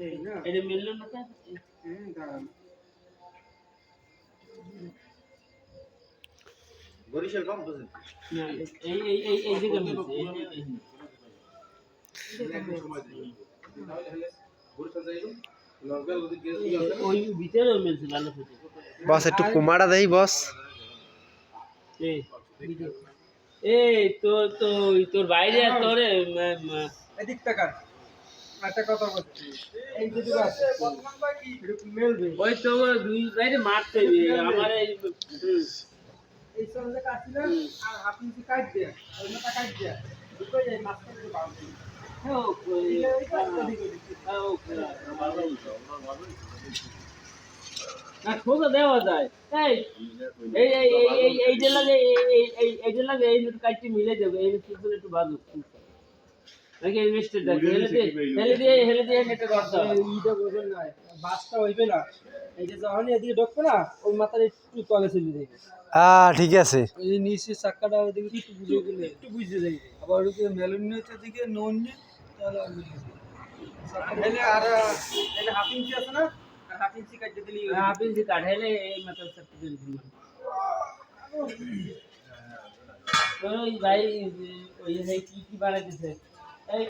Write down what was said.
এই না এটা মিললো না কেন? দাঁড়ান বরিশাল কম বুঝেন না, এই জায়গা মিলছে, বরিশাল যাইলো লঙ্কা ওদিক গিয়ে ওই ভিতরেও মিলছে লাল ফুটে। বস একটু কুমাড়া দেই বস। এই এই তোর বাইরে আর তোরে এদিক টাকা একটা কথা বলছি এই যদি আছে এটা মেলবে ওই তো দুই বাইরে মারতে আমার এই সঙ্গে কাটছি না আর আপনি কি কাট দেয়া ওই মাথা কাট দেয়া দুটো এই মাছটা দিয়ে বাঁধবে না খোঁজা দেওয়া যায়। এই এই এই এই এইটা লাগে এইটা লাগে এই কাজটি মিলে দেবে এই পিছনে একটু বাজু নাকি এই মিস্টেক দেখে হেলে দিয়ে নেটে করতে হবে। এইটা বোঝেন না বাসটা হইবে না এই যে যখন এদিকে ঢুকবে না ওই মাথার একটু তলে চলে যাবে ঠিক আছে। এই নিচে চাক্কাটা ওদিকে একটু বুঝে গেলে একটু বুঝে যাবে আবার ওদিকে মেলুনিয়ার দিকে নন নিয়ে তাহলে হেলে আর এই হাফ ইঞ্চি আছে না আর হাফ ইঞ্চি কাটতে দিলি আপনি যে কাঠাইলে এই মাথার সাথে দিন তো ওই ভাই ওই কি বানাইতেছে